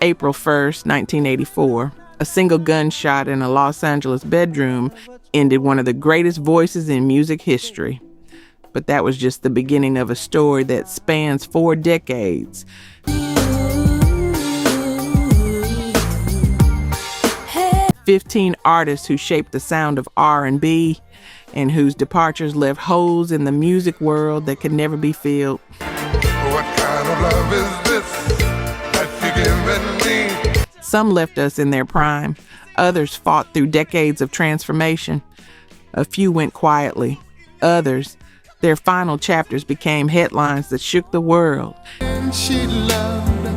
April 1st, 1984, a single gunshot in a Los Angeles bedroom ended one of the greatest voices in music history. But that was just the beginning of a story that spans 4 decades. Hey. 15 artists who shaped the sound of R&B and whose departures left holes in the music world that could never be filled. What kind of love is this that you're giving me? Some left us in their prime. Others fought through decades of transformation. A few went quietly. Others, their final chapters became headlines that shook the world. And she loved,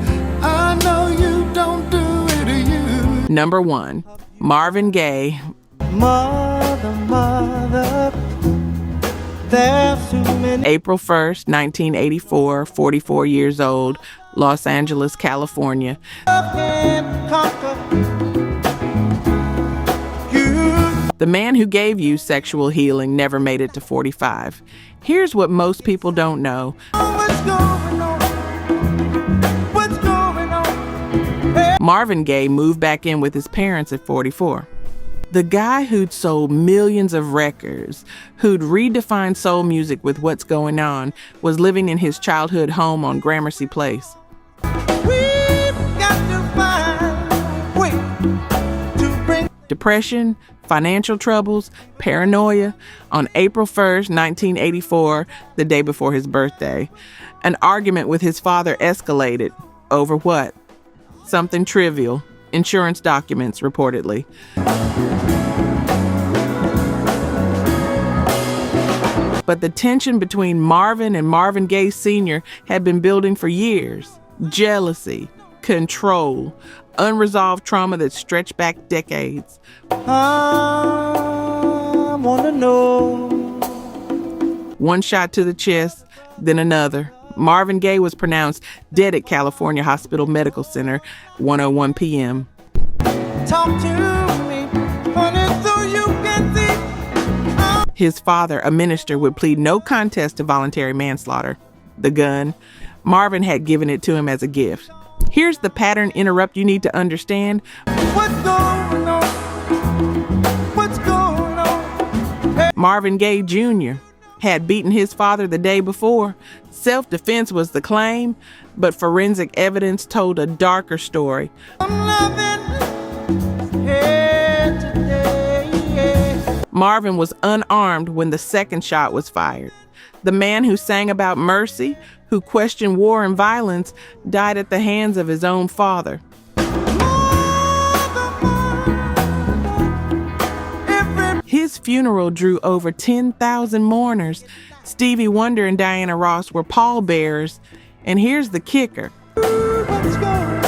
I know you don't do it to you. Number 1, Marvin Gaye. Mother, there's too many. April 1st, 1984, 44 years old, Los Angeles, California. The man who gave you sexual healing never made it to 45. Here's what most people don't know. What's going on? What's going on? Hey. Marvin Gaye moved back in with his parents at 44. The guy who'd sold millions of records, who'd redefined soul music with What's Going On, was living in his childhood home on Gramercy Place. We've got to find a way to bring Depression, financial troubles, paranoia. On April 1st, 1984, the day before his birthday, an argument with his father escalated. Over what? Something trivial. Insurance documents, reportedly. But the tension between Marvin and Marvin Gaye Sr. had been building for years. Jealousy, control, unresolved trauma that stretched back decades. I wanna know. One shot to the chest, then another. Marvin Gaye was pronounced dead at California Hospital Medical Center, 1:01 p.m. Talk to me, honey, so you can see. His father, a minister, would plead no contest to voluntary manslaughter. The gun, Marvin had given it to him as a gift. Here's the pattern interrupt you need to understand. What's going on? What's going on? Hey. Marvin Gaye Jr. had beaten his father the day before. Self-defense was the claim, but forensic evidence told a darker story. I'm loving here today, yeah. Marvin was unarmed when the second shot was fired. The man who sang about mercy, who questioned war and violence, died at the hands of his own father. His funeral drew over 10,000 mourners. Stevie Wonder and Diana Ross were pallbearers. And here's the kicker. What's going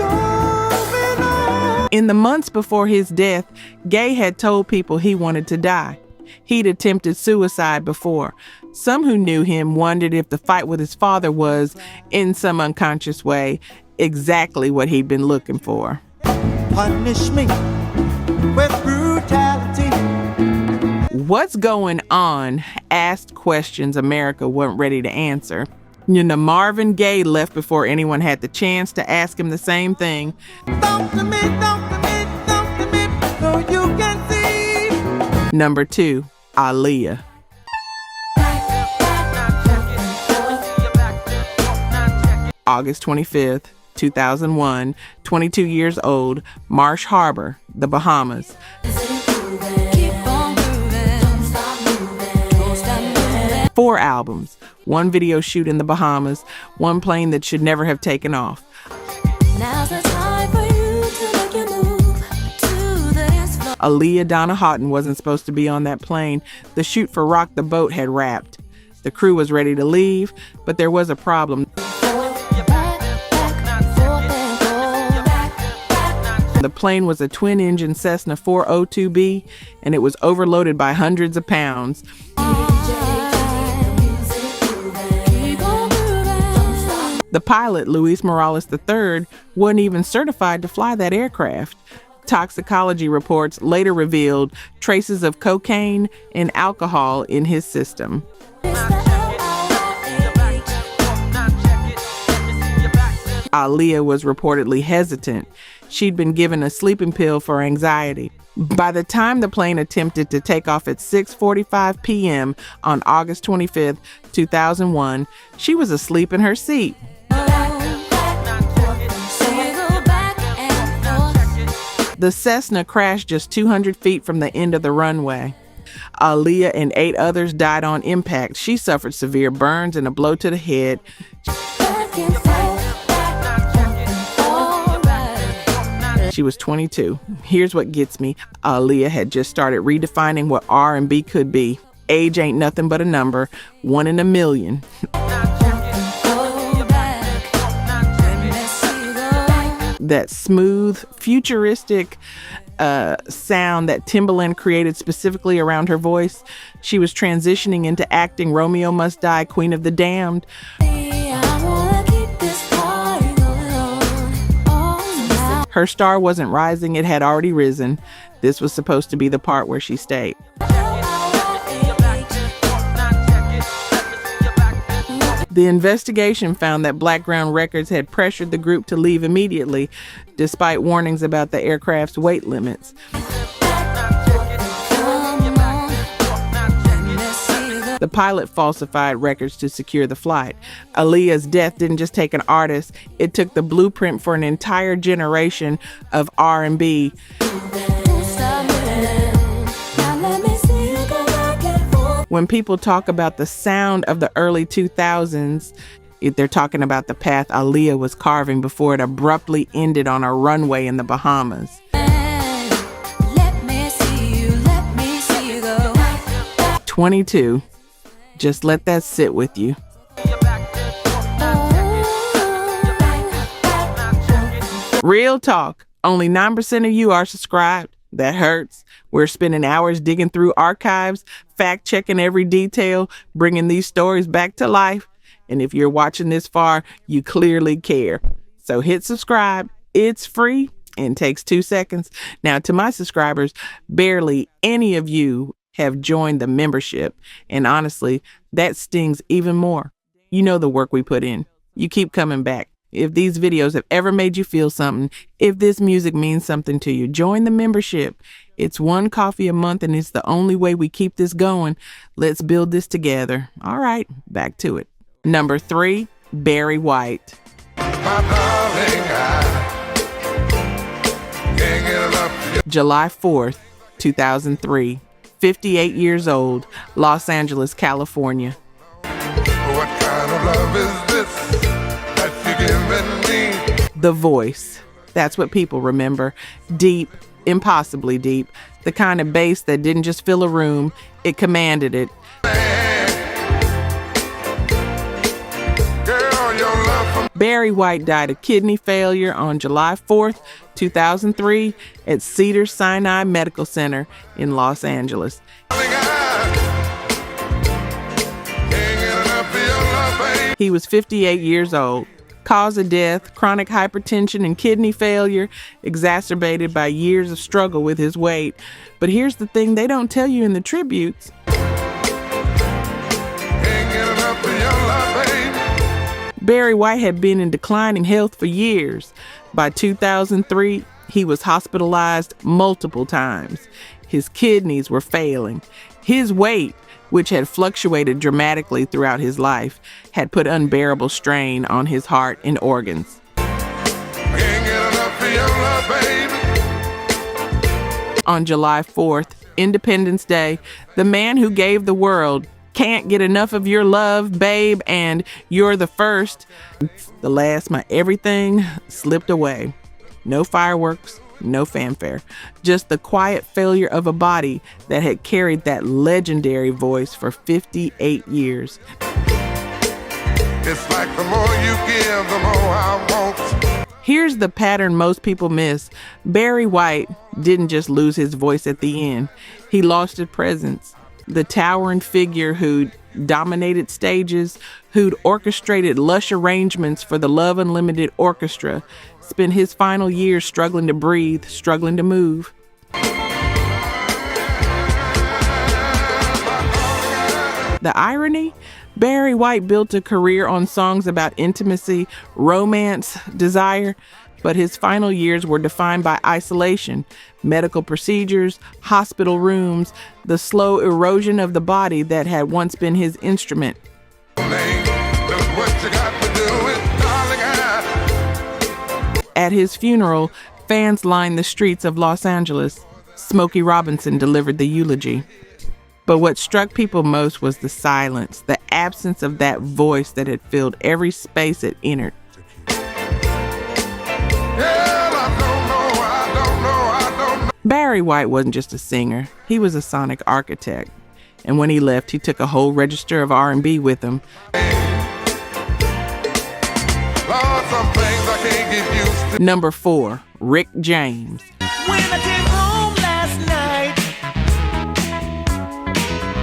on? In the months before his death, Gaye had told people he wanted to die. He'd attempted suicide before. Some who knew him wondered if the fight with his father was, in some unconscious way, exactly what he'd been looking for. Punish me with brutality. What's Going On asked questions America wasn't ready to answer. Marvin Gaye left before anyone had the chance to ask him the same thing. Talk to me, so you can see. Number 2, Aaliyah. August 25th, 2001, 22 years old, Marsh Harbor, the Bahamas. 4 albums, 1 video shoot in the Bahamas, 1 plane that should never have taken off. Now's the time for you to make your move to the dance floor. Aaliyah Donna Houghton wasn't supposed to be on that plane. The shoot for Rock the Boat had wrapped. The crew was ready to leave, but there was a problem. The plane was a twin-engine Cessna 402B, and it was overloaded by hundreds of pounds. The pilot, Luis Morales III, wasn't even certified to fly that aircraft. Toxicology reports later revealed traces of cocaine and alcohol in his system. Aaliyah was reportedly hesitant. She'd been given a sleeping pill for anxiety. By the time the plane attempted to take off at 6:45 p.m. on August 25th, 2001, she was asleep in her seat. The Cessna crashed just 200 feet from the end of the runway. Aaliyah and 8 others died on impact. She suffered severe burns and a blow to the head. She was 22. Here's what gets me. Aaliyah had just started redefining what R&B could be. Age ain't nothing but a number, 1 in a million. That smooth, futuristic sound that Timbaland created specifically around her voice. She was transitioning into acting Romeo Must Die, Queen of the Damned. Her star wasn't rising, it had already risen. This was supposed to be the part where she stayed. The investigation found that Blackground Records had pressured the group to leave immediately, despite warnings about the aircraft's weight limits. The pilot falsified records to secure the flight. Aaliyah's death didn't just take an artist, it took the blueprint for an entire generation of R&B. When people talk about the sound of the early 2000s, they're talking about the path Aaliyah was carving before it abruptly ended on a runway in the Bahamas. 22. Just let that sit with you. Real talk. Only 9% of you are subscribed. That hurts. We're spending hours digging through archives, fact-checking every detail, bringing these stories back to life. And if you're watching this far, you clearly care. So hit subscribe. It's free and takes 2 seconds. Now, to my subscribers, barely any of you have joined the membership. And honestly, that stings even more. You know the work we put in. You keep coming back. If these videos have ever made you feel something, if this music means something to you, join the membership. It's $1 coffee a month and it's the only way we keep this going. Let's build this together. All right, back to it. Number 3, Barry White. July 4th, 2003. 58 years old, Los Angeles, California. What kind of love is this that you're giving me? The voice. That's what people remember. Deep, impossibly deep. The kind of bass that didn't just fill a room, it commanded it. Barry White died of kidney failure on July 4th, 2003 at Cedars-Sinai Medical Center in Los Angeles. He was 58 years old. Cause of death, chronic hypertension and kidney failure, exacerbated by years of struggle with his weight. But here's the thing they don't tell you in the tributes. Barry White had been in declining health for years. By 2003, he was hospitalized multiple times. His kidneys were failing. His weight, which had fluctuated dramatically throughout his life, had put unbearable strain on his heart and organs. On July 4th, Independence Day, the man who gave the world Can't Get Enough of Your Love, Babe, and You're the First, the last, my everything, slipped away. No fireworks, no fanfare, just the quiet failure of a body that had carried that legendary voice for 58 years. It's like the more you give, the more I want. Here's the pattern most people miss. Barry White didn't just lose his voice at the end. He lost his presence. The towering figure who'd dominated stages, who'd orchestrated lush arrangements for the Love Unlimited Orchestra, spent his final years struggling to breathe, struggling to move. The irony? Barry White built a career on songs about intimacy, romance, desire, but his final years were defined by isolation, medical procedures, hospital rooms, the slow erosion of the body that had once been his instrument. At his funeral, fans lined the streets of Los Angeles. Smokey Robinson delivered the eulogy. But what struck people most was the silence, the absence of that voice that had filled every space it entered. Barry White wasn't just a singer, he was a sonic architect. And when he left, he took a whole register of R&B with him. Number 4, Rick James. When I came home last night.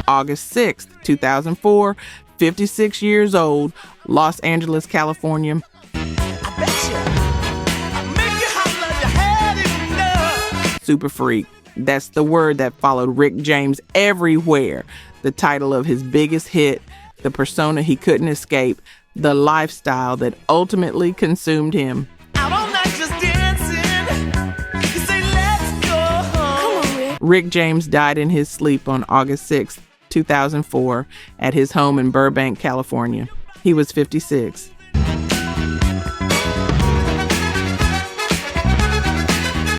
August 6th, 2004, 56 years old, Los Angeles, California. I bet you. I make you holler, you had enough. Super freak. That's the word that followed Rick James everywhere. The title of his biggest hit, the persona he couldn't escape, the lifestyle that ultimately consumed him. Out all night just dancing. You say, let's go home. Come on, Rick. Rick James died in his sleep on August 6th, 2004, at his home in Burbank, California. He was 56.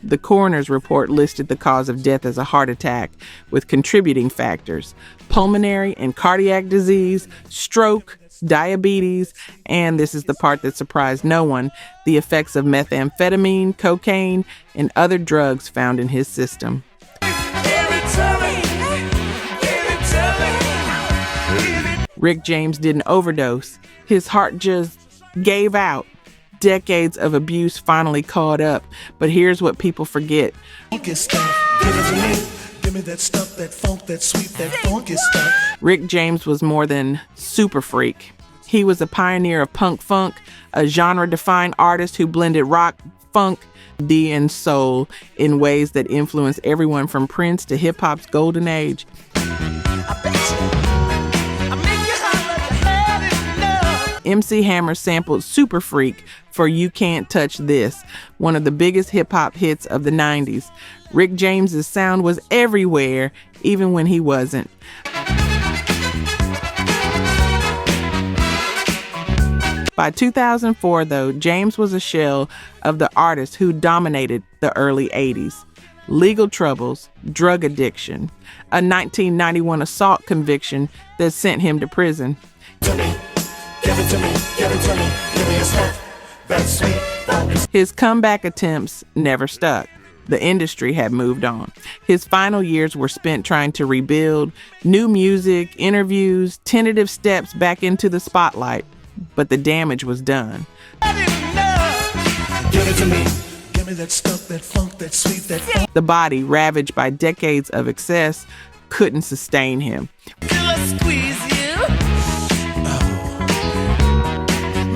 The coroner's report listed the cause of death as a heart attack, with contributing factors: pulmonary and cardiac disease, stroke, diabetes, and this is the part that surprised no one, the effects of methamphetamine, cocaine, and other drugs found in his system. Rick James didn't overdose. His heart just gave out. Decades of abuse finally caught up, but here's what people forget. Funky stuff, give it to me. Give me that stuff, that funk, that sweet, that funky stuff. Rick James was more than super freak. He was a pioneer of punk funk, a genre-defining artist who blended rock, funk, D, and soul in ways that influenced everyone from Prince to hip-hop's golden age. I bet you. I make you holler, you had enough. MC Hammer sampled Super Freak for You Can't Touch This, one of the biggest hip-hop hits of the 90s. Rick James's sound was everywhere, even when he wasn't. By 2004, though, James was a shell of the artist who dominated the early 80s. Legal troubles, drug addiction, a 1991 assault conviction that sent him to prison. To me, give it to me, give it to me, give me a stuff, that sweet, funky. His comeback attempts never stuck. The industry had moved on. His final years were spent trying to rebuild, new music, interviews, tentative steps back into the spotlight. But the damage was done. Give it to me, give me that stuff, that funk, that sweet, that funk. The body, ravaged by decades of excess, couldn't sustain him. Till I squeeze you.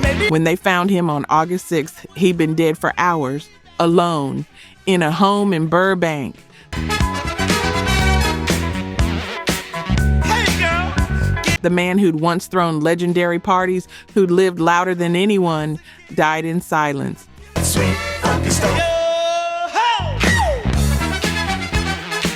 Maybe. When they found him on August 6th, he'd been dead for hours, alone, in a home in Burbank. The man who'd once thrown legendary parties, who'd lived louder than anyone, died in silence. Sweet, funky stuff.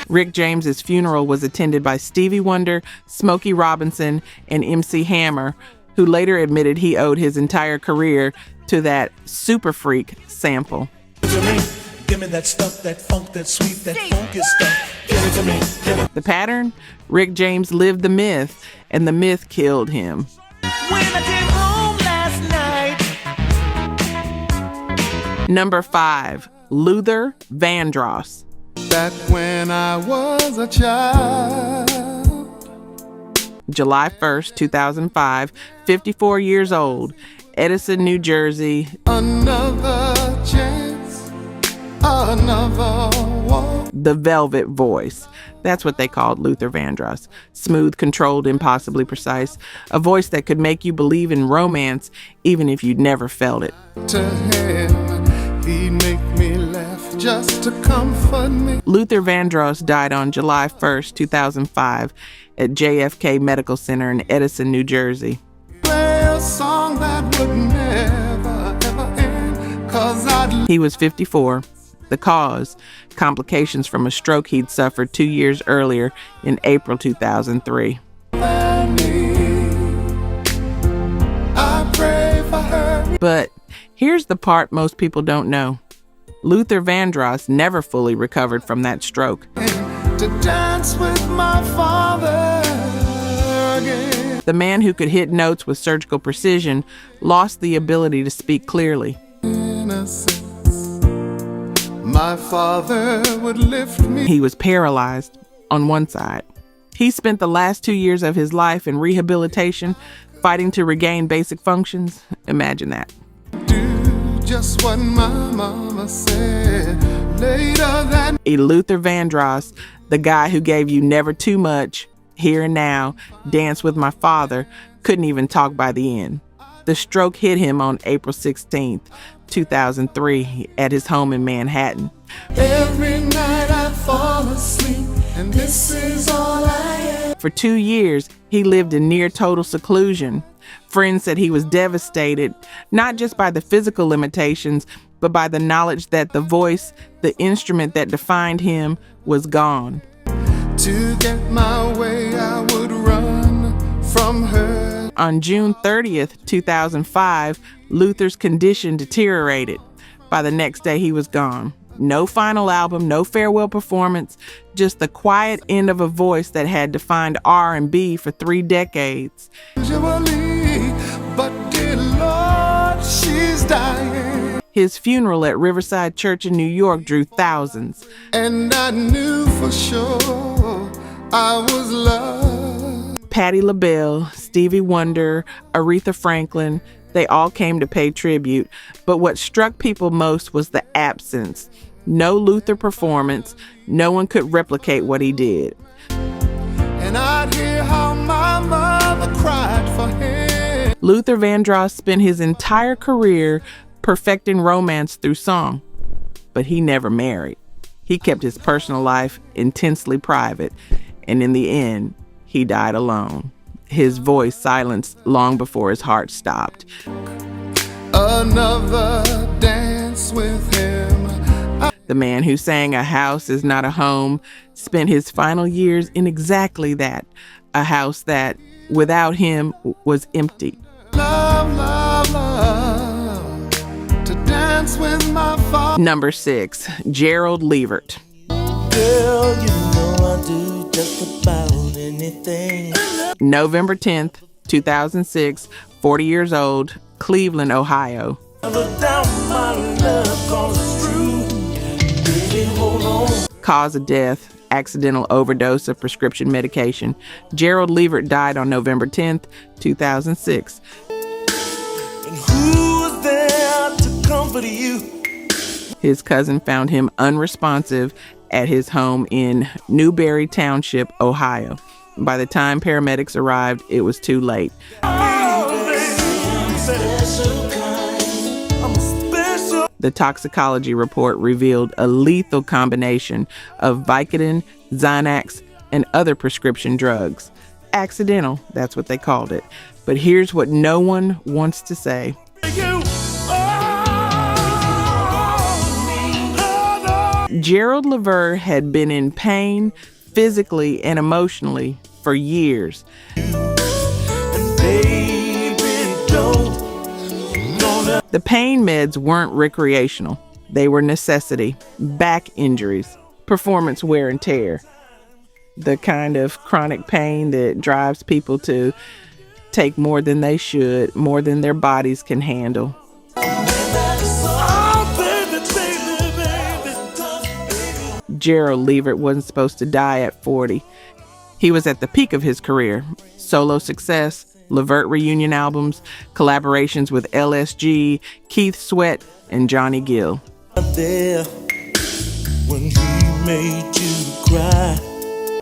Rick James's funeral was attended by Stevie Wonder, Smokey Robinson, and MC Hammer, who later admitted he owed his entire career to that Super Freak sample. Give me that stuff, that funk, that sweet, that funky stuff. Give it to me, give it. The pattern? Rick James lived the myth, and the myth killed him. When I came home last night. Number 5, Luther Vandross. Back when I was a child. July 1st, 2005, 54 years old, Edison, New Jersey. Another chance, another walk. The velvet voice. That's what they called Luther Vandross. Smooth, controlled, impossibly precise. A voice that could make you believe in romance even if you'd never felt it. To him, he'd make me laugh just to comfort me. Luther Vandross died on July 1st, 2005 at JFK Medical Center in Edison, New Jersey. Play a song that would never, ever end, 'cause I'd He was 54. The cause, complications from a stroke he'd suffered 2 years earlier in April 2003. I pray for her. But here's the part most people don't know. Luther Vandross never fully recovered from that stroke. To dance with my father again. The man who could hit notes with surgical precision lost the ability to speak clearly. Innocence. My father would lift me. He was paralyzed on one side. He spent the last 2 years of his life in rehabilitation, fighting to regain basic functions. Imagine that. Do just what my mama said. Later that Luther Vandross, the guy who gave you Never Too Much, Here and Now, Dance with My Father, couldn't even talk by the end. The stroke hit him on April 16th, 2003 at his home in Manhattan. every night I fall asleep, and this is all I am. For 2 years, he lived in near total seclusion. Friends said he was devastated, not just by the physical limitations, but by the knowledge that the voice, the instrument that defined him, was gone. To get my way, I would run from her. On June 30th, 2005, Luther's condition deteriorated. By the next day, he was gone. No final album, no farewell performance, just the quiet end of a voice that had defined R&B for 3 decades. Usually, but dear Lord, she's dying. His funeral at Riverside Church in New York drew thousands. And I knew for sure I was loved. Patti LaBelle, Stevie Wonder, Aretha Franklin, they all came to pay tribute. But what struck people most was the absence. No Luther performance. No one could replicate what he did. And I'd hear how my mother cried for him. Luther Vandross spent his entire career perfecting romance through song. But he never married. He kept his personal life intensely private. And in the end, he died alone. His voice silenced long before his heart stopped. Another dance with him. The man who sang "A House Is Not a Home" spent his final years in exactly that, a house that, without him, was empty. Love, love, love, to dance with my father. Number 6, Gerald Levert. Girl, you know I'll do just about anything. November 10th, 2006, 40 years old, Cleveland, Ohio. Look down my love, 'cause it's true. Baby, hold on. Cause of death, accidental overdose of prescription medication. Gerald Levert died on November 10th, 2006. And who was there to comfort you? His cousin found him unresponsive at his home in Newberry Township, Ohio. By the time paramedics arrived, it was too late. The toxicology report revealed a lethal combination of Vicodin, Xanax, and other prescription drugs. Accidental, that's what they called it. But here's what no one wants to say. Gerald Levert had been in pain physically and emotionally for years. The pain meds weren't recreational. They were necessity. Back injuries, performance wear and tear. The kind of chronic pain that drives people to take more than they should, more than their bodies can handle. Gerald Levert wasn't supposed to die at 40. He was at the peak of his career. Solo success, Levert reunion albums, collaborations with LSG, Keith Sweat, and Johnny Gill. There when he made you cry.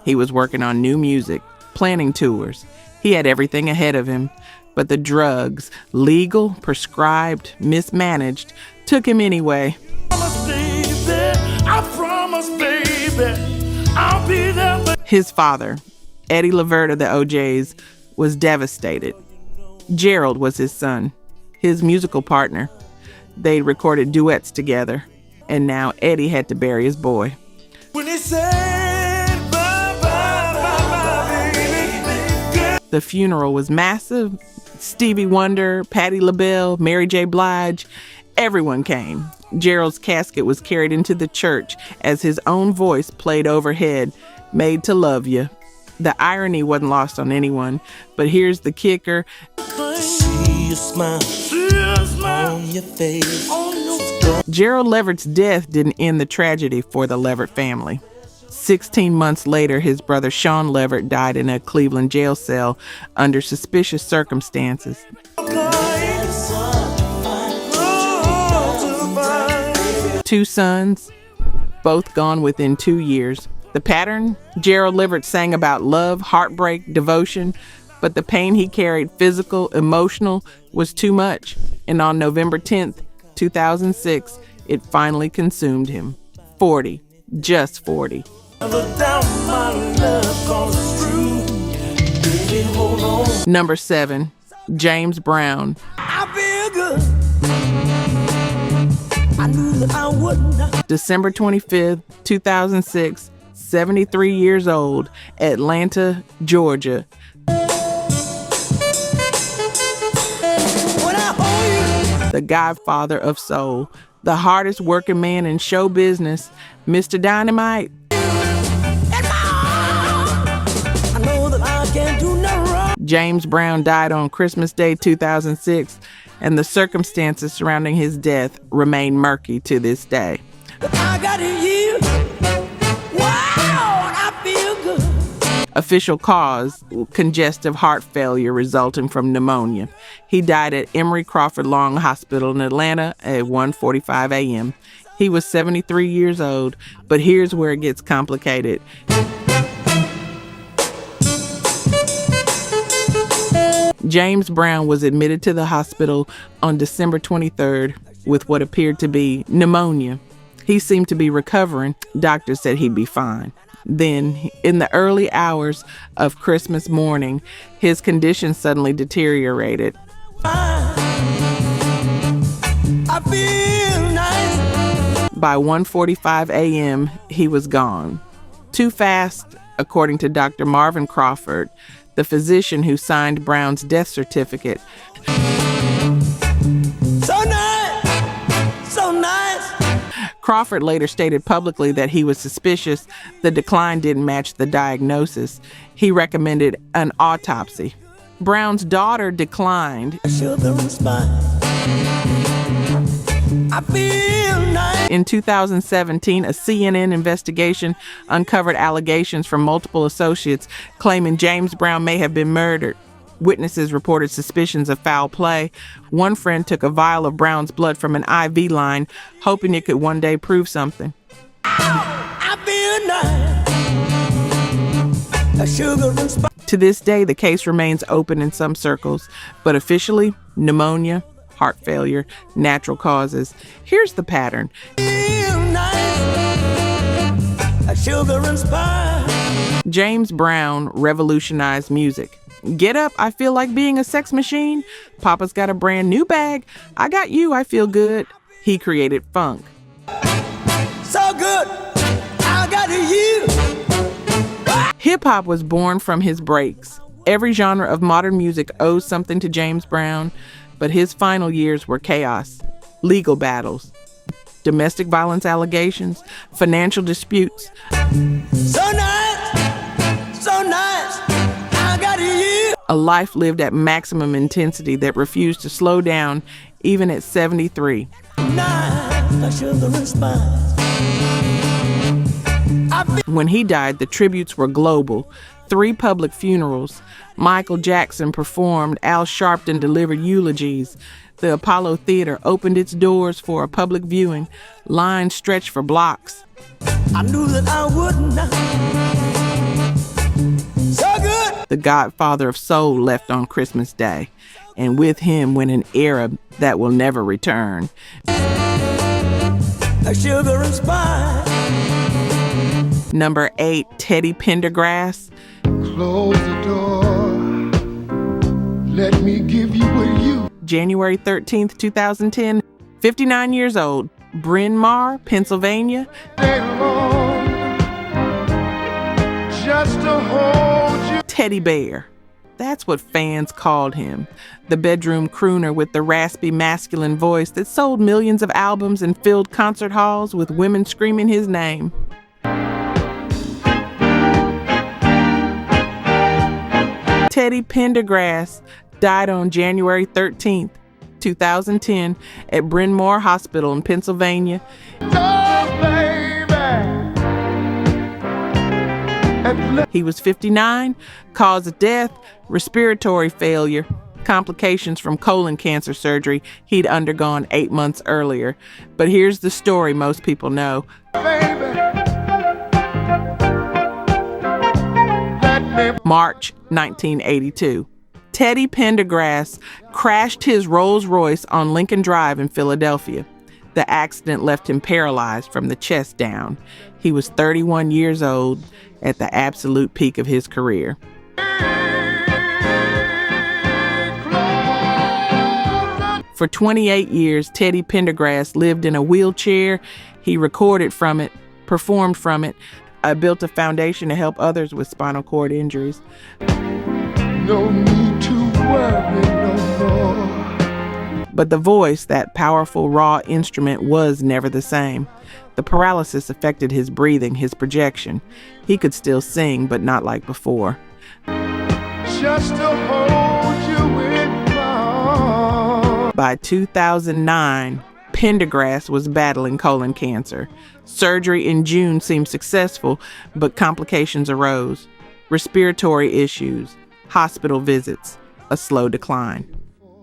He was working on new music, planning tours. He had everything ahead of him. But the drugs, legal, prescribed, mismanaged, took him anyway. I'ma stay there. I promise, baby, I'll be there. His father, Eddie Levert of the OJs, was devastated. Gerald was his son, his musical partner. They'd recorded duets together, and now Eddie had to bury his boy. When he said bye, bye, bye, bye, baby. The funeral was massive. Stevie Wonder, Patti LaBelle, Mary J. Blige, everyone came. Gerald's casket was carried into the church as his own voice played overhead, "Made to Love You." The irony wasn't lost on anyone, but here's the kicker. See a smile on your face. Gerald Levert's death didn't end the tragedy for the Levert family. 16 months later, his brother Sean Levert died in a Cleveland jail cell under suspicious circumstances. Two sons, both gone within 2 years. The pattern? Gerald Levert sang about love, heartbreak, devotion, but the pain he carried, physical, emotional, was too much. And on November 10th, 2006, it finally consumed him. 40, just 40. Number 7, James Brown. I feel good. I knew that I wouldn't. December 25th, 2006, 73 years old, Atlanta, Georgia. The godfather of soul, the hardest working man in show business, Mr. Dynamite. I know that I can't do no wrong. James Brown died on Christmas Day 2006, and the circumstances surrounding his death remain murky to this day. I got you. Wow, I feel good. Official cause, congestive heart failure resulting from pneumonia. He died at Emory Crawford Long Hospital in Atlanta at 1:45 a.m. He was 73 years old, but here's where it gets complicated. James Brown was admitted to the hospital on December 23rd with what appeared to be pneumonia. He seemed to be recovering. Doctors said he'd be fine. Then, in the early hours of Christmas morning, his condition suddenly deteriorated. I feel nice. By 1:45 a.m., he was gone. Too fast, according to Dr. Marvin Crawford, the physician who signed Brown's death certificate. So nice. So nice. Crawford later stated publicly that he was suspicious the decline didn't match the diagnosis. He recommended an autopsy. Brown's daughter declined. Sugar and spice. I feel nice. In 2017, a CNN investigation uncovered allegations from multiple associates claiming James Brown may have been murdered. Witnesses reported suspicions of foul play. One friend took a vial of Brown's blood from an IV line, hoping it could one day prove something. I feel nice. Sugar and spice. To this day, the case remains open in some circles, but officially, pneumonia, heart failure, natural causes. Here's the pattern. Feel nice. Sugar and spice. James Brown revolutionized music. Get up, I feel like being a sex machine. Papa's got a brand new bag. I got you, I feel good. He created funk. So good. I got you. Hip-hop was born from his breaks. Every genre of modern music owes something to James Brown, but his final years were chaos, legal battles, domestic violence allegations, financial disputes. So nice. So nice. I got you. A life lived at maximum intensity that refused to slow down even at 73. Nice. Sugar and spice. When he died, the tributes were global. 3 public funerals. Michael Jackson performed. Al Sharpton delivered eulogies. The Apollo Theater opened its doors for a public viewing. Lines stretched for blocks. I knew that I wouldn't. So good. The godfather of soul left on Christmas Day, and with him went an era that will never return. Sugar and spice. Number 8, Teddy Pendergrass. Close the door. Let me give you a you. January 13th, 2010, 59 years old, Bryn Mawr, Pennsylvania. Stay long, just to hold you. Teddy Bear. That's what fans called him. The bedroom crooner with the raspy masculine voice that sold millions of albums and filled concert halls with women screaming his name. Teddy Pendergrass died on January 13th, 2010 at Bryn Mawr Hospital in Pennsylvania. He was 59, cause of death, respiratory failure, complications from colon cancer surgery he'd undergone 8 months earlier. But here's the story most people know. March 1982. Teddy Pendergrass crashed his Rolls Royce on Lincoln Drive in Philadelphia. The accident left him paralyzed from the chest down. He was 31 years old at the absolute peak of his career. For 28 years, Teddy Pendergrass lived in a wheelchair. He recorded from it, performed from it, built a foundation to help others with spinal cord injuries. No need to worry no more. But the voice, that powerful, raw instrument, was never the same. The paralysis affected his breathing, his projection. He could still sing, but not like before. Just to hold you in my. By 2009, Pendergrass was battling colon cancer. Surgery in June seemed successful, but complications arose. Respiratory issues, hospital visits, a slow decline.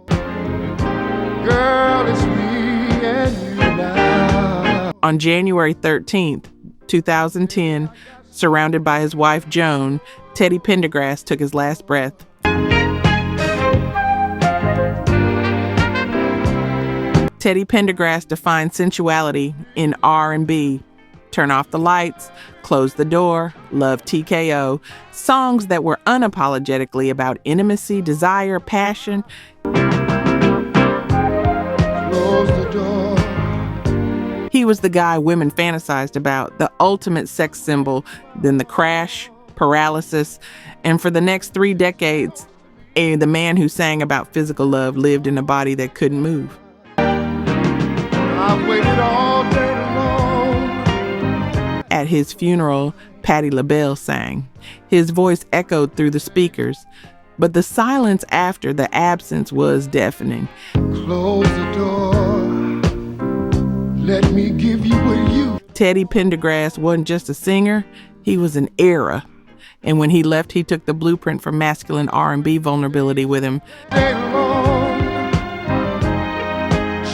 Girl, it's me and you now. On January 13th, 2010, surrounded by his wife Joan, Teddy Pendergrass took his last breath. Teddy Pendergrass defined sensuality in R&B. Turn Off the Lights, Close the Door, Love TKO, songs that were unapologetically about intimacy, desire, passion. Close the door. He was the guy women fantasized about, the ultimate sex symbol, then the crash, paralysis, and for the next 3 decades, the man who sang about physical love lived in a body that couldn't move. I've waited all day long. At his funeral, Patti LaBelle sang. His voice echoed through the speakers, but the silence after the absence was deafening. Close the door. Let me give you a you. Teddy Pendergrass wasn't just a singer, he was an era. And when he left, he took the blueprint for masculine R&B vulnerability with him. Day long.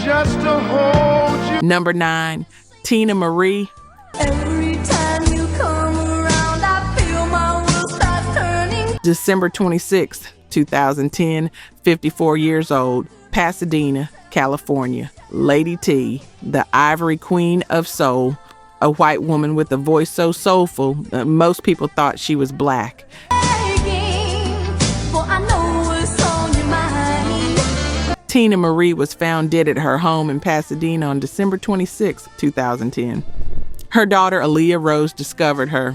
Just to hold you. Number 9, Teena Marie. Every time you come around, I feel my world starts turning. December 26th, 2010, 54 years old, Pasadena, California. Lady T, the Ivory Queen of Soul, a white woman with a voice so soulful that most people thought she was black. Teena Marie was found dead at her home in Pasadena on December 26, 2010. Her daughter Aaliyah Rose discovered her.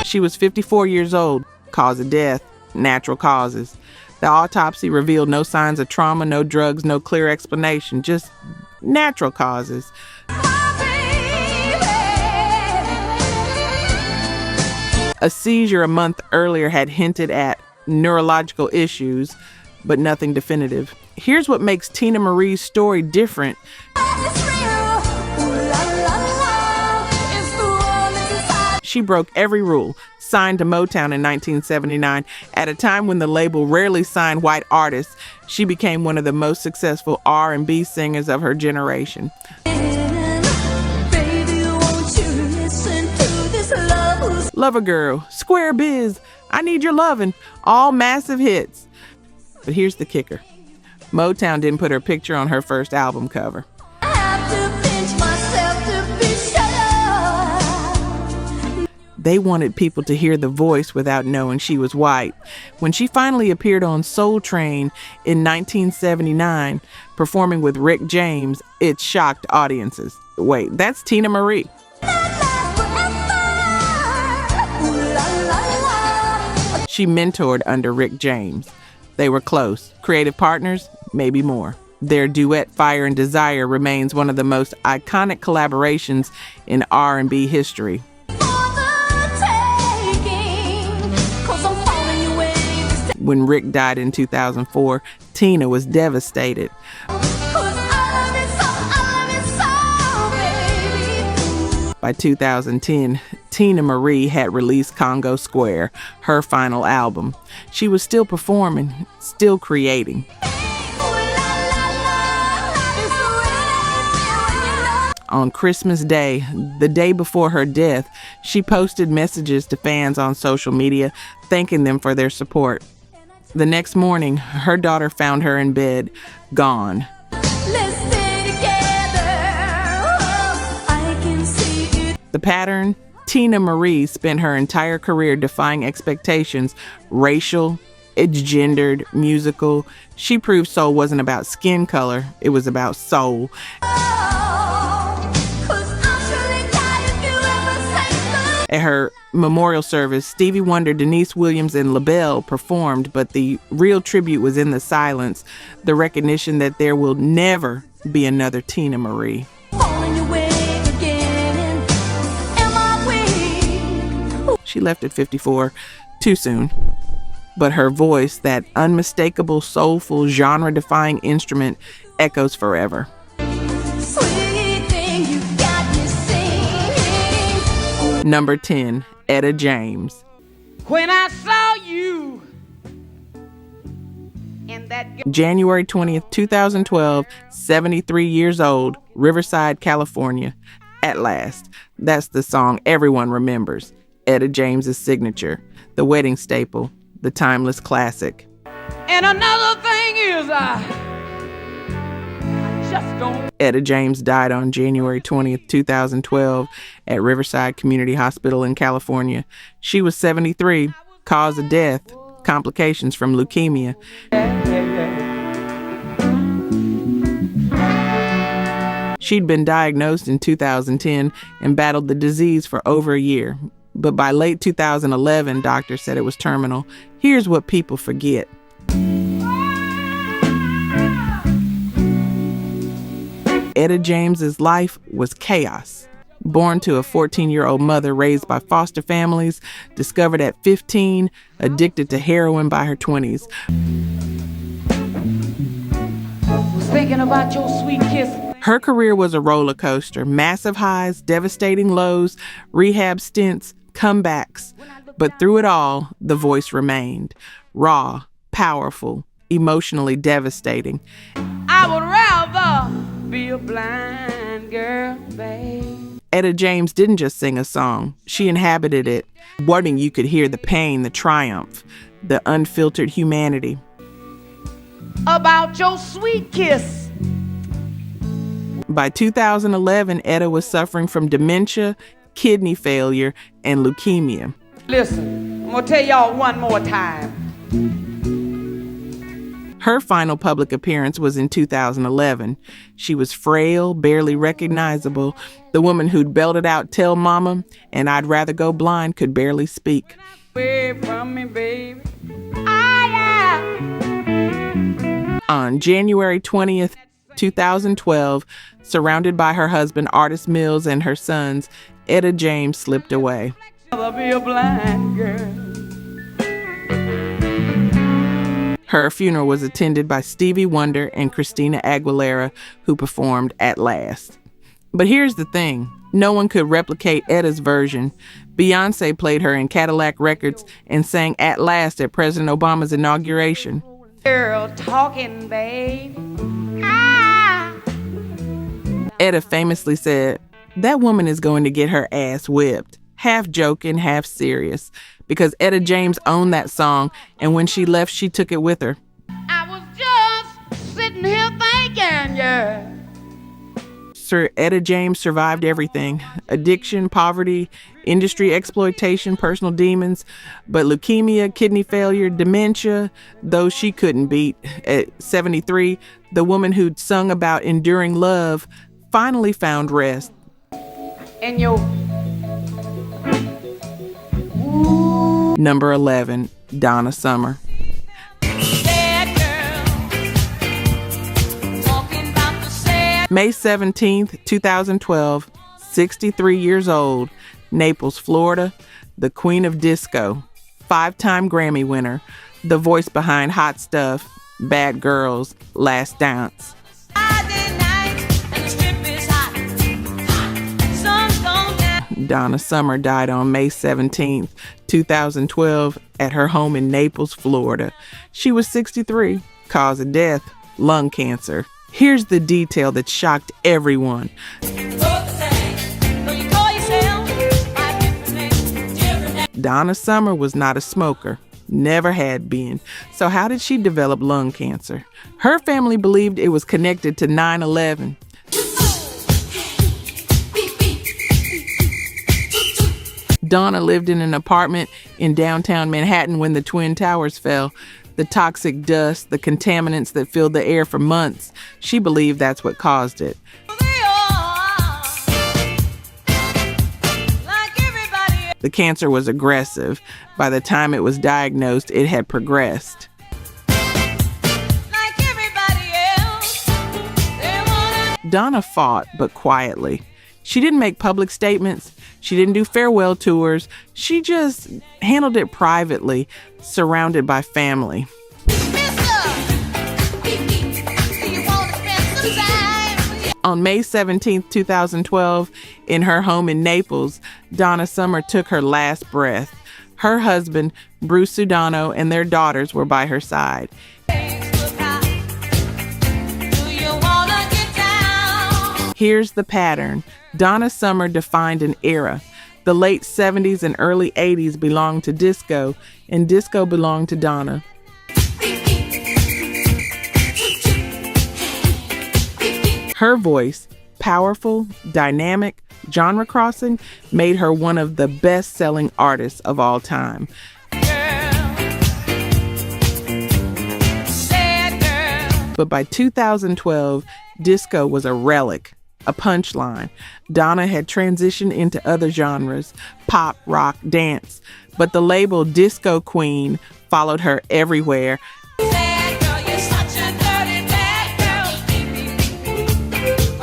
She was 54 years old. Cause of death, natural causes. The autopsy revealed no signs of trauma, no drugs, no clear explanation, just natural causes. A seizure a month earlier had hinted at neurological issues, but nothing definitive. Here's what makes Teena Marie's story different. She broke every rule, signed to Motown in 1979. At a time when the label rarely signed white artists, she became one of the most successful R&B singers of her generation. Lover Girl, Square Biz, I Need Your Lovin', all massive hits. But here's the kicker. Motown didn't put her picture on her first album cover. They wanted people to hear the voice without knowing she was white. When she finally appeared on Soul Train in 1979, performing with Rick James, it shocked audiences. Wait, that's Teena Marie. She mentored under Rick James. They were close. Creative partners? Maybe more. Their duet Fire and Desire remains one of the most iconic collaborations in R&B history. When Rick died in 2004, Teena was devastated. By 2010, Teena Marie had released Congo Square, her final album. She was still performing, still creating. On Christmas Day, the day before her death, she posted messages to fans on social media, thanking them for their support. The next morning, her daughter found her in bed, gone. The pattern? Teena Marie spent her entire career defying expectations, racial, it's gendered, musical. She proved soul wasn't about skin color, it was about soul. At her memorial service, Stevie Wonder, Denise Williams, and LaBelle performed, but the real tribute was in the silence, the recognition that there will never be another Teena Marie. She left at 54, too soon. But her voice, that unmistakable, soulful, genre-defying instrument, echoes forever. Number 10, Etta James. When I saw you in that January 20th, 2012, 73 years old, Riverside, California. At Last. That's the song everyone remembers. Etta James's signature, the wedding staple, the timeless classic. And another thing is I just don't. Etta James died on January 20th, 2012 at Riverside Community Hospital in California. She was 73. Cause of death, complications from leukemia. She'd been diagnosed in 2010 and battled the disease for over a year. But by late 2011, doctors said it was terminal. Here's what people forget. Etta James's life was chaos. Born to a 14-year-old mother raised by foster families, discovered at 15, addicted to heroin by her 20s. Was thinking about your sweet kiss. Her career was a roller coaster, massive highs, devastating lows, rehab stints, comebacks. But through it all, the voice remained. Raw, powerful, emotionally devastating. I would rather be a blind girl, babe. Etta James didn't just sing a song. She inhabited it. Wording you could hear the pain, the triumph, the unfiltered humanity. About your sweet kiss. By 2011, Etta was suffering from dementia, kidney failure, and leukemia. Listen, I'm gonna tell y'all one more time. Her final public appearance was in 2011. She was frail, barely recognizable. The woman who'd belted out "Tell Mama" and "I'd Rather Go Blind" could barely speak. Away from me, baby. On January 20th, 2012, surrounded by her husband, Artis Mills, and her sons, Etta James slipped away. I'll be a blind girl. Her funeral was attended by Stevie Wonder and Christina Aguilera, who performed At Last. But here's the thing. No one could replicate Etta's version. Beyoncé played her in Cadillac Records and sang At Last at President Obama's inauguration. Girl talking, babe. Etta famously said, "That woman is going to get her ass whipped." Half joking, half serious. Because Etta James owned that song, and when she left, she took it with her. I was just sitting here thinking, yeah. Etta James survived everything: addiction, poverty, industry exploitation, personal demons, but leukemia, kidney failure, dementia, those she couldn't beat. At 73, the woman who'd sung about enduring love finally found rest. And your Number 11, Donna Summer. May 17th, 2012, 63 years old, Naples, Florida, the queen of disco, 5-time Grammy winner, the voice behind Hot Stuff, Bad Girls, Last Dance. Donna Summer died on May 17th, 2012, at her home in Naples, Florida. She was 63. Cause of death, lung cancer. Here's the detail that shocked everyone. Donna Summer was not a smoker, never had been. So how did she develop lung cancer? Her family believed it was connected to 9/11. Donna lived in an apartment in downtown Manhattan when the Twin Towers fell. The toxic dust, the contaminants that filled the air for months, she believed that's what caused it. The cancer was aggressive. By the time it was diagnosed, it had progressed. Donna fought, but quietly. She didn't make public statements. She didn't do farewell tours. She just handled it privately, surrounded by family. On May 17, 2012, in her home in Naples, Donna Summer took her last breath. Her husband, Bruce Sudano, and their daughters were by her side. Here's the pattern. Donna Summer defined an era. The late 70s and early 80s belonged to disco, and disco belonged to Donna. Her voice, powerful, dynamic, genre-crossing, made her one of the best-selling artists of all time. But by 2012, disco was a relic, a punchline. Donna had transitioned into other genres, pop, rock, dance, but the label Disco Queen followed her everywhere.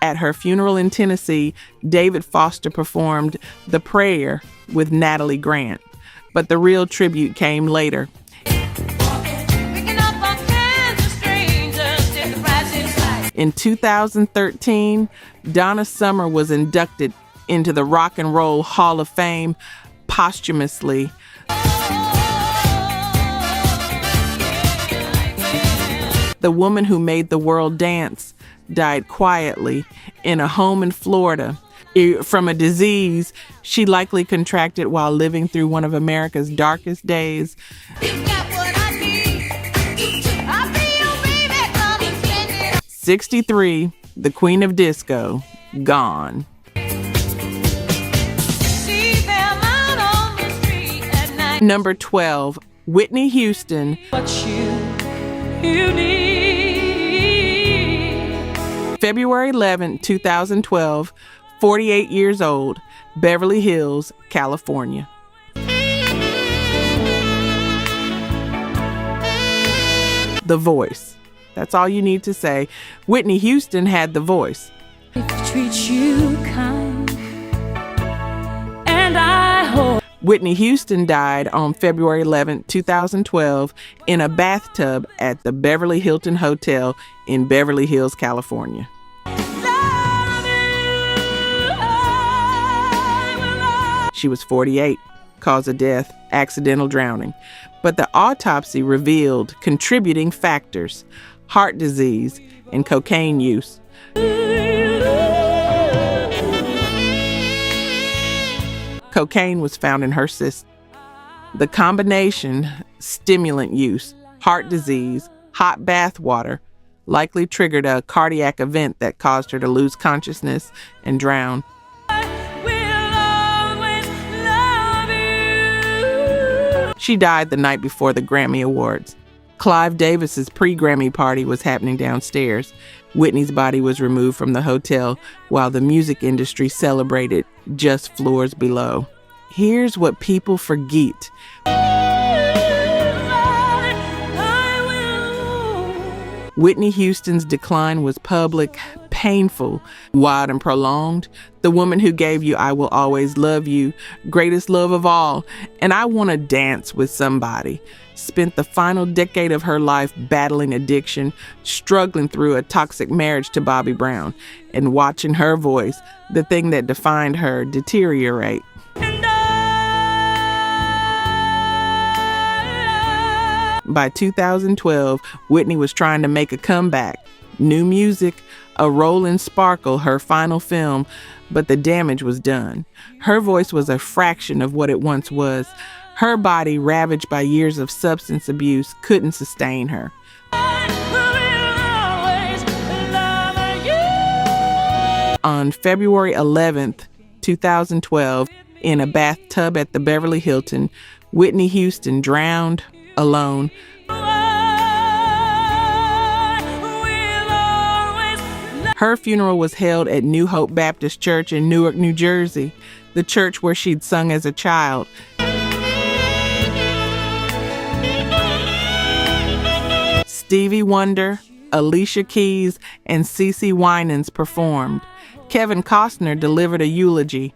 At her funeral in Tennessee, David Foster performed The Prayer with Natalie Grant, but the real tribute came later. In 2013, Donna Summer was inducted into the Rock and Roll Hall of Fame posthumously. The woman who made the world dance died quietly in a home in Florida from a disease she likely contracted while living through one of America's darkest days. 63, the queen of disco, gone. Number 12, Whitney Houston. February 11, 2012, 48 years old, Beverly Hills, California. The voice. That's all you need to say. Whitney Houston had the voice. Treat you kind, and I hope. Whitney Houston died on February 11, 2012, in a bathtub at the Beverly Hilton Hotel in Beverly Hills, California. She was 48. Cause of death, accidental drowning. But the autopsy revealed contributing factors: heart disease and cocaine use. Cocaine was found in her system. The combination, stimulant use, heart disease, hot bath water, likely triggered a cardiac event that caused her to lose consciousness and drown. She died the night before the Grammy Awards. Clive Davis's pre-Grammy party was happening downstairs. Whitney's body was removed from the hotel while the music industry celebrated just floors below. Here's what people forget. Whitney Houston's decline was public, painful, wide and prolonged. The woman who gave you I Will Always Love You, Greatest Love of All, and I Want to Dance with Somebody, spent the final decade of her life battling addiction, struggling through a toxic marriage to Bobby Brown, and watching her voice, the thing that defined her, deteriorate. By 2012, Whitney was trying to make a comeback. New music, a role in Sparkle, her final film, but the damage was done. Her voice was a fraction of what it once was. Her body, ravaged by years of substance abuse, couldn't sustain her. On February 11th, 2012, in a bathtub at the Beverly Hilton, Whitney Houston drowned alone. Her funeral was held at New Hope Baptist Church in Newark, New Jersey, the church where she'd sung as a child. Stevie Wonder, Alicia Keys, and CeCe Winans performed. Kevin Costner delivered a eulogy,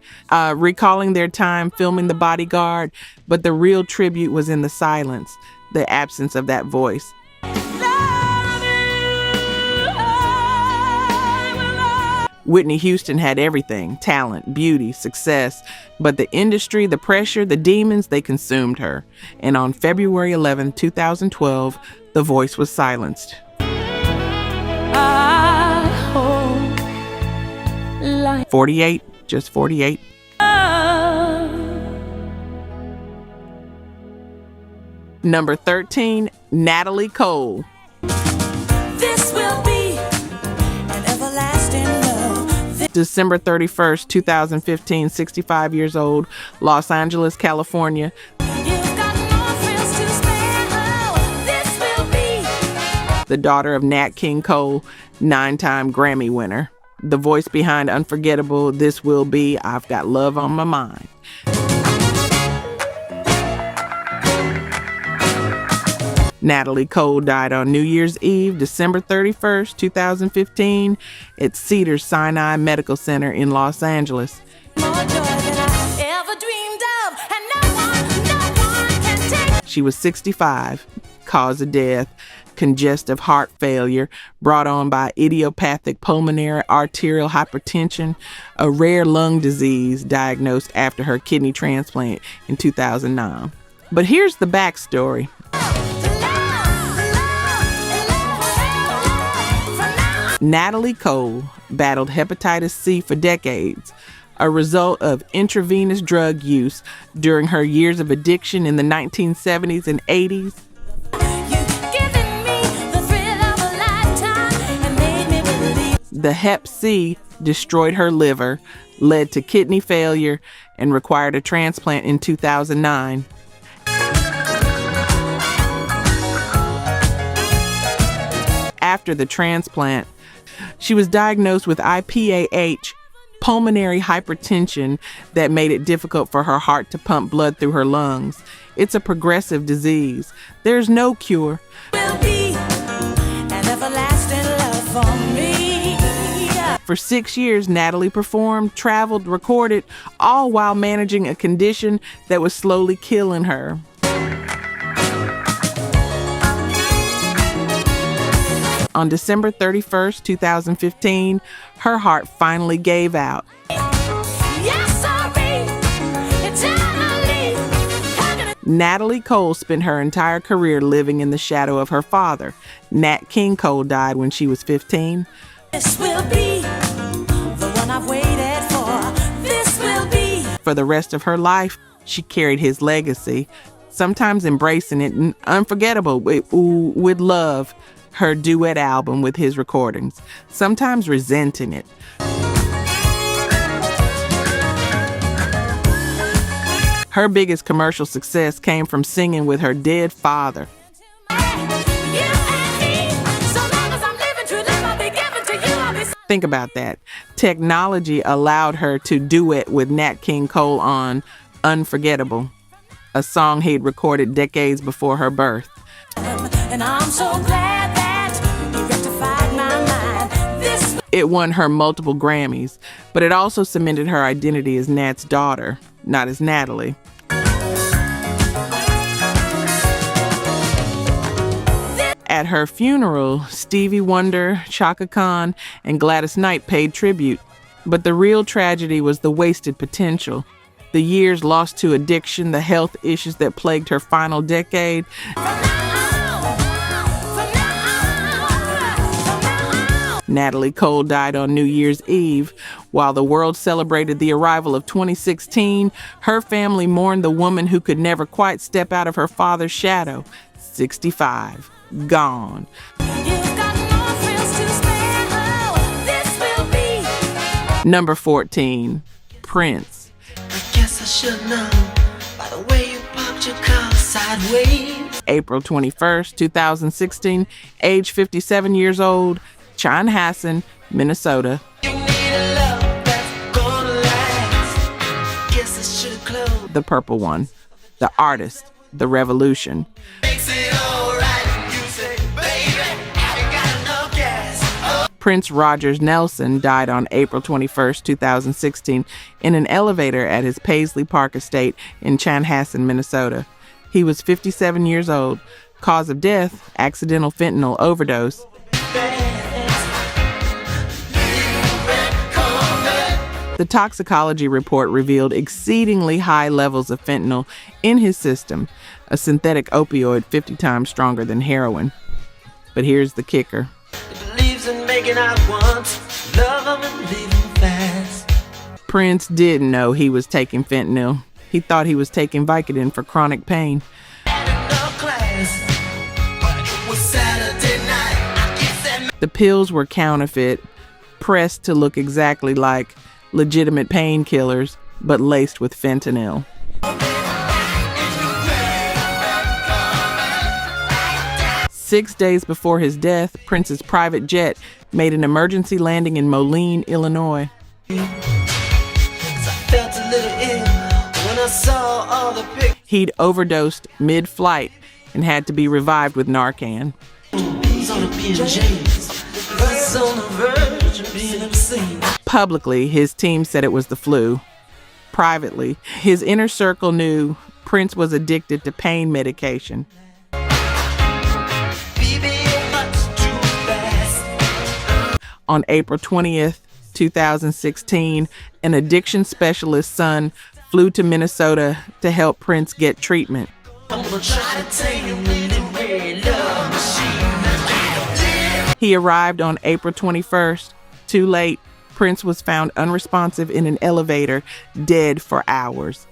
recalling their time filming The Bodyguard, but the real tribute was in the silence, the absence of that voice. Whitney Houston had everything: talent, beauty, success, but the industry, the pressure, the demons, they consumed her. And on February 11, 2012, the voice was silenced. 48, just 48. Number 13, Natalie Cole. This will be an everlasting love. December 31st, 2015, 65 years old, Los Angeles, California. You've got no friends to spare. Oh, this will be. The daughter of Nat King Cole, 9-time Grammy winner. The voice behind unforgettable This Will Be, I've Got Love on My Mind. Natalie Cole died on New Year's Eve, December 31st, 2015, at Cedars-Sinai Medical Center in Los Angeles. More joy than I ever dreamed of, and no one can take. She was 65. Cause of death: congestive heart failure brought on by idiopathic pulmonary arterial hypertension, a rare lung disease diagnosed after her kidney transplant in 2009. But here's the backstory. Natalie Cole battled hepatitis C for decades, a result of intravenous drug use during her years of addiction in the 1970s and 80s. The Hep C destroyed her liver, led to kidney failure, and required a transplant in 2009. After the transplant, she was diagnosed with IPAH, pulmonary hypertension, that made it difficult for her heart to pump blood through her lungs. It's a progressive disease. There's no cure. Will be an everlasting love for me. For 6 years, Natalie performed, traveled, recorded, all while managing a condition that was slowly killing her. On December 31st, 2015, her heart finally gave out. Yes, sorry, eternally. Natalie Cole spent her entire career living in the shadow of her father. Nat King Cole died when she was 15. This will be the one I've waited for. This will be. For the rest of her life, she carried his legacy, sometimes embracing it and unforgettable with love. her duet album with his recordings, sometimes resenting it. Her biggest commercial success came from singing with her dead father. Think about that. Technology allowed her to duet with Nat King Cole on Unforgettable, a song he'd recorded decades before her birth. And I'm so glad that you rectified my mind. It won her multiple Grammys, but it also cemented her identity as Nat's daughter, not as Natalie. At her funeral, Stevie Wonder, Chaka Khan, and Gladys Knight paid tribute. But the real tragedy was the wasted potential. The years lost to addiction, the health issues that plagued her final decade. Natalie Cole died on New Year's Eve. While the world celebrated the arrival of 2016, her family mourned the woman who could never quite step out of her father's shadow. 65. Gone. Number 14, Prince. I guess I should know by the way you parked your car sideways. April 21st, 2016, age 57 years old, Chanhassen, Minnesota. You need a love that's gonna last. Guess I should close. The purple one. The artist. The revolution. Makes it alright. You say, baby, I ain't got enough gas. Oh. Prince Rogers Nelson died on April 21st, 2016, in an elevator at his Paisley Park estate in Chanhassen, Minnesota. He was 57 years old. Cause of death, accidental fentanyl overdose. The toxicology report revealed exceedingly high levels of fentanyl in his system, a synthetic opioid 50 times stronger than heroin. But here's the kicker. He believes in making out once, love him and leave him fast. Prince didn't know he was taking fentanyl. He thought he was taking Vicodin for chronic pain. Enough class, but it was Saturday night. I guess that The pills were counterfeit, pressed to look exactly like legitimate painkillers, but laced with fentanyl. 6 days before his death, Prince's private jet made an emergency landing in Moline, Illinois. I felt a little ill when I saw all the pictures. He'd overdosed mid-flight and had to be revived with Narcan. He's on a James. He's on the verge of being obscene. Publicly, his team said it was the flu. Privately, his inner circle knew Prince was addicted to pain medication. On April 20th, 2016, an addiction specialist's son flew to Minnesota to help Prince get treatment. He arrived on April 21st. Too late. Prince was found unresponsive in an elevator, dead for hours.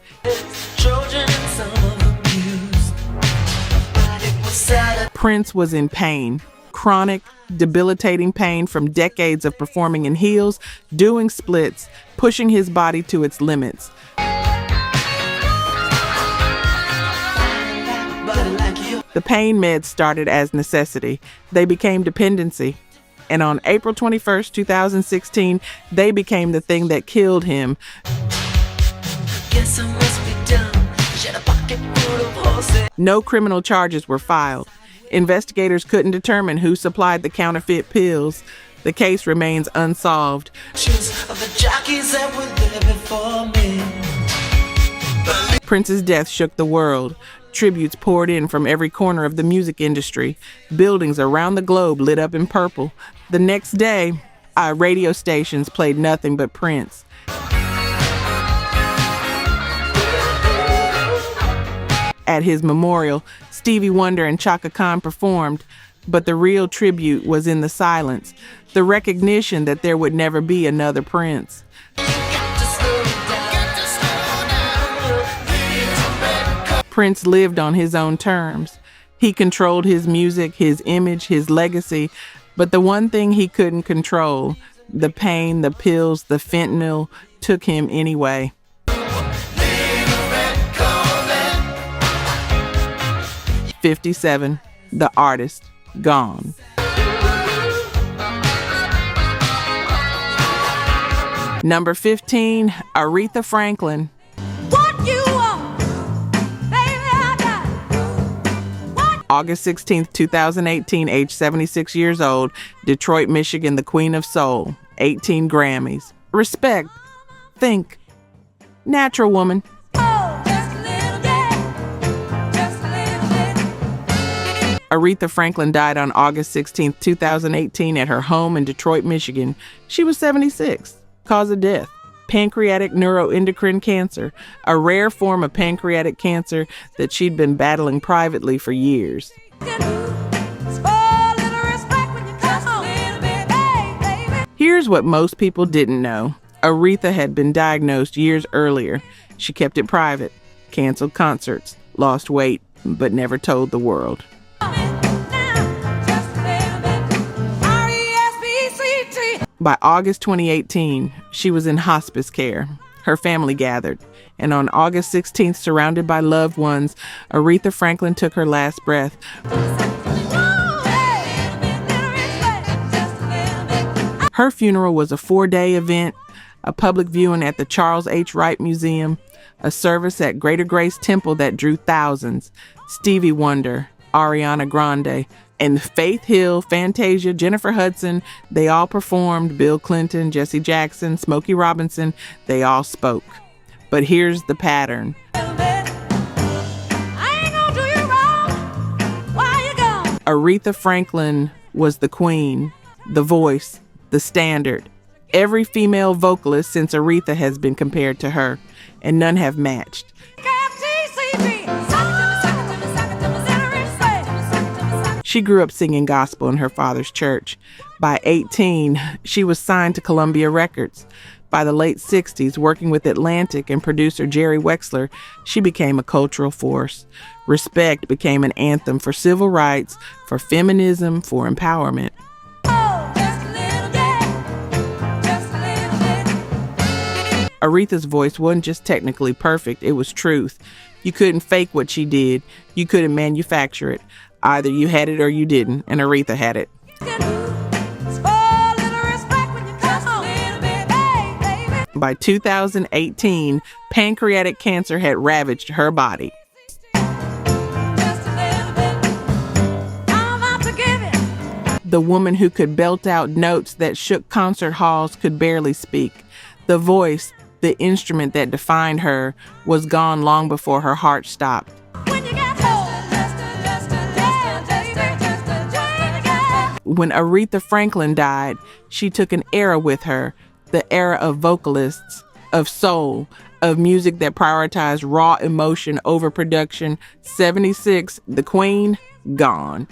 Prince was in pain. Chronic, debilitating pain from decades of performing in heels, doing splits, pushing his body to its limits. The pain meds started as necessity. They became dependency. And on April 21st, 2016, they became the thing that killed him. No criminal charges were filed. Investigators couldn't determine who supplied the counterfeit pills. The case remains unsolved. Prince's death shook the world. Tributes poured in from every corner of the music industry. Buildings around the globe lit up in purple. The next day, our radio stations played nothing but Prince. At his memorial, Stevie Wonder and Chaka Khan performed, but the real tribute was in the silence, the recognition that there would never be another Prince. Prince lived on his own terms. He controlled his music, his image, his legacy, but the one thing he couldn't control, the pain, the pills, the fentanyl, took him anyway. 57, the artist, gone. Number 15, Aretha Franklin. What you want, baby, I got. August 16th, 2018, age 76 years old, Detroit, Michigan, the Queen of Soul, 18 Grammys. Respect. Think. Natural woman. Oh, just a little, yeah. Just a little bit. Aretha Franklin died on August 16th, 2018 at her home in Detroit, Michigan. She was 76. Cause of death: pancreatic neuroendocrine cancer, a rare form of pancreatic cancer that she'd been battling privately for years. Here's what most people didn't know. Aretha had been diagnosed years earlier. She kept it private, canceled concerts, lost weight, but never told the world. By August 2018, she was in hospice care. Her family gathered, and on August 16th, surrounded by loved ones, Aretha Franklin took her last breath. Her funeral was a 4-day event, a public viewing at the Charles H. Wright Museum, a service at Greater Grace Temple that drew thousands. Stevie Wonder, Ariana Grande, and Faith Hill, Fantasia, Jennifer Hudson, they all performed. Bill Clinton, Jesse Jackson, Smokey Robinson, they all spoke. But here's the pattern. Aretha Franklin was the queen, the voice, the standard. Every female vocalist since Aretha has been compared to her, and none have matched. She grew up singing gospel in her father's church. By 18, she was signed to Columbia Records. By the late 60s, working with Atlantic and producer Jerry Wexler, she became a cultural force. Respect became an anthem for civil rights, for feminism, for empowerment. Aretha's voice wasn't just technically perfect, it was truth. You couldn't fake what she did. You couldn't manufacture it. Either you had it or you didn't, and Aretha had it. By 2018, pancreatic cancer had ravaged her body. The woman who could belt out notes that shook concert halls could barely speak. The voice, the instrument that defined her, was gone long before her heart stopped. When Aretha Franklin died, she took an era with her, the era of vocalists, of soul, of music that prioritized raw emotion over production. 76, the queen, gone.